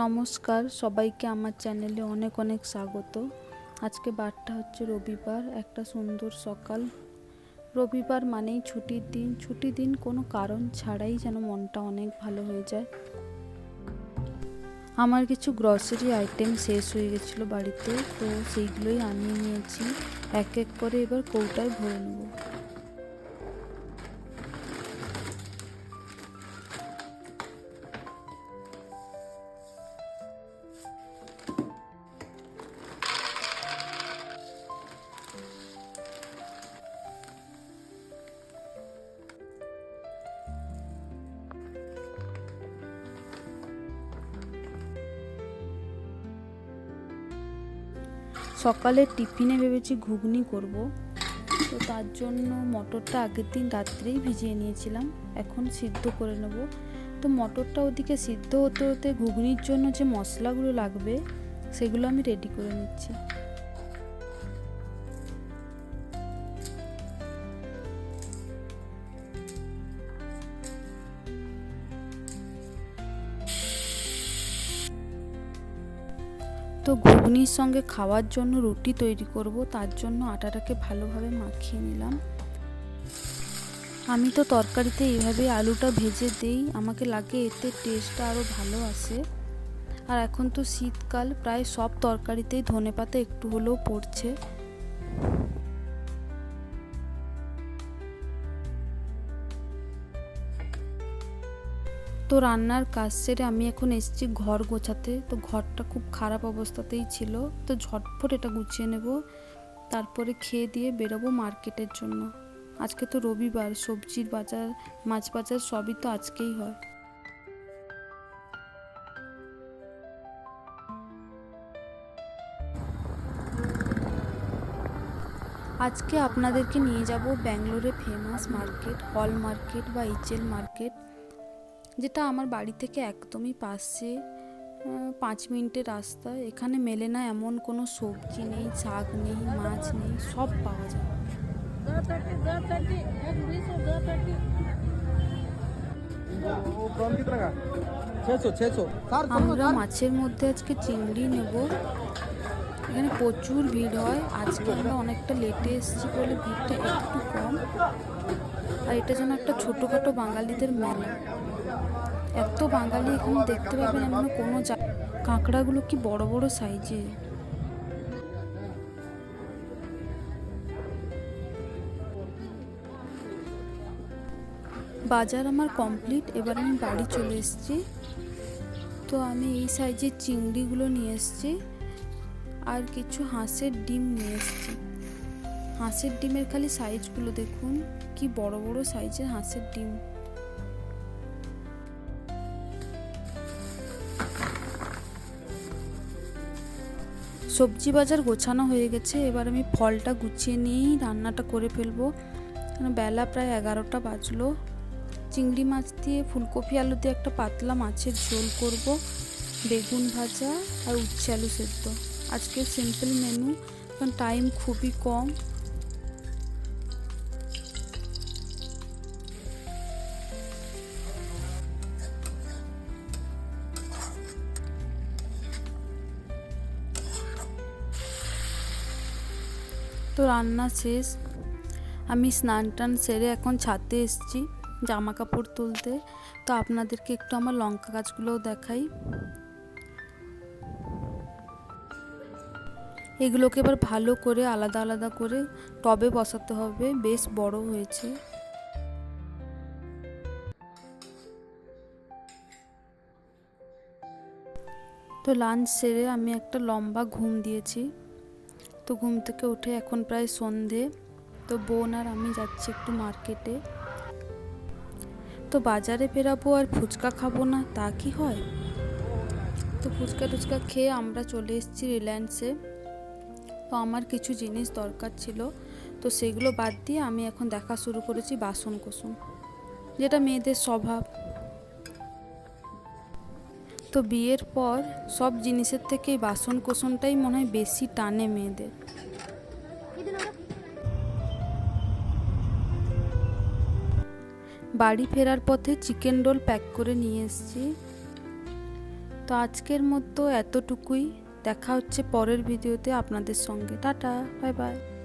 নমস্কার সবাইকে আমার চ্যানেলে অনেক অনেক স্বাগত। আজকে বারটা হচ্ছে রবিবার, একটা সুন্দর সকাল। রবিবার মানেই ছুটির দিন কোনো কারণ ছাড়াই যেন মনটা অনেক ভালো হয়ে যায়। আমার কিছু গ্রসারি আইটেম শেষ হয়ে গেছিলো বাড়িতে, তো সেইগুলোই আনিয়ে নিয়েছি। এক এক করে এবার কৌটায় ভরে নেব। সকালে টিফিনে ভেবেছি ঘুগনি করব, তো তার জন্য মটরটা আগের দিন রাত্রেই ভিজিয়ে নিয়েছিলাম, এখন সিদ্ধ করে নেব। তো মটরটা ওদিকে সিদ্ধ হতে হতে ঘুগনির জন্য যে মশলাগুলো লাগবে সেগুলো আমি রেডি করে নিচ্ছি। তো ঘুগনির সঙ্গে খাওয়ার জন্য রুটি তৈরি করব, তার জন্য আটাটাকে ভালোভাবে মাখিয়ে নিলাম। আমি তো তরকারিতে এইভাবে আলুটা ভেজে দিই, আমাকে লাগে এতে টেস্টটা আরও ভালো আসে। আর এখন তো শীতকাল, প্রায় সব তরকারিতেই ধনেপাতা একটু হলেও পড়ছে। তো রান্নার কাজ সেরে আমি এখন এসেছি ঘর গোছাতে। তো ঘরটা খুব খারাপ অবস্থাতেই ছিল, তো ঝটফট এটা গুছিয়ে নেব, তারপরে খেয়ে দিয়ে বেরোবো মার্কেটের জন্য। আজকে তো রবিবার, সবজির বাজার, মাছ বাজার সবই তো আজকেই হয়। আজকে আপনাদেরকে নিয়ে যাব ব্যাঙ্গালোরে ফেমাস মার্কেট, হল মার্কেট বা এইচএল মার্কেট, যেটা আমার বাড়ি থেকে একদমই পাশে, 5 মিনিটের রাস্তা। এখানে মেলে না এমন কোনো সবজি নেই, শাক নেই, মাছ নেই, সব পাওয়া যায়। আমরা মাছের মধ্যে আজকে চিংড়ি নেব। এখানে প্রচুর ভিড় হয়, আজকে আমরা অনেকটা লেটে এসেছি বলে ভিড়টা একটু কম। আর এটা যেন একটা ছোটোখাটো বাঙালিদের মেলা, এত বাঙালি এখানে দেখতে পাবেন এমন কোনো কাঁকড়াগুলো কি বড় বড় সাইজের। বাজার আমার কমপ্লিট, এবার আমি বাড়ি চলে এসেছি। তো আমি এই সাইজের চিংড়িগুলো নিয়ে এসেছি, আর কিছু হাঁসের ডিম নিয়ে এসেছি। হাঁসের ডিমের খালি সাইজগুলো দেখুন, কি বড় বড় সাইজের হাঁসের ডিম। সবজি বাজার গোছানো হয়ে গেছে, এবার আমি ফলটা গুছিয়ে নিয়েই রান্নাটা করে ফেলবো। বেলা প্রায় 11টা বাজলো। চিংড়ি মাছ দিয়ে ফুলকপি আলু দিয়ে একটা পাতলা মাছের ঝোল করব, বেগুন ভাজা আর উচ্ছে আলু সেদ্ধ। আজকে সিম্পল মেনু, কারণ টাইম খুবই কম। তো রান্না শেষ, আমি স্নান টান সেরে এখন ছাদে এসেছি জামা কাপড় তুলতে। তো আপনাদেরকে একটু আমার লঙ্কা গাছগুলোও দেখাই। এগুলোকে এবার ভালো করে আলাদা আলাদা করে টবে বসাতে হবে, বেশ বড় হয়েছে। তো লাঞ্চ সেরে আমি একটা লম্বা ঘুম দিয়েছি। তো ঘুম থেকে উঠে এখন প্রায় সন্ধে। তো বোন আর আমি যাচ্ছি একটু মার্কেটে। তো বাজারে বেরাবো আর ফুচকা খাবো না তা কি হয়? তো ফুচকা টুচকা খেয়ে আমরা চলে এসেছি রিলায়েন্সে। তো আমার কিছু জিনিস দরকার ছিল, তো সেগুলো বাদ দিয়ে আমি এখন দেখা শুরু করেছি বাসন কোসন, যেটা মেয়েদের স্বভাব। তো বিয়ের পর সব জিনিসের থেকে বাসন কোসনটাই মনে হয় বেশি টানে মেয়েদের। বাড়ি ফেরার পথে চিকেন রোল প্যাক করে নিয়ে এসেছি। তো আজকের মতো এতটুকুই। দেখা হচ্ছে পরের ভিডিওতে আপনাদের সঙ্গে। Tata, bye bye.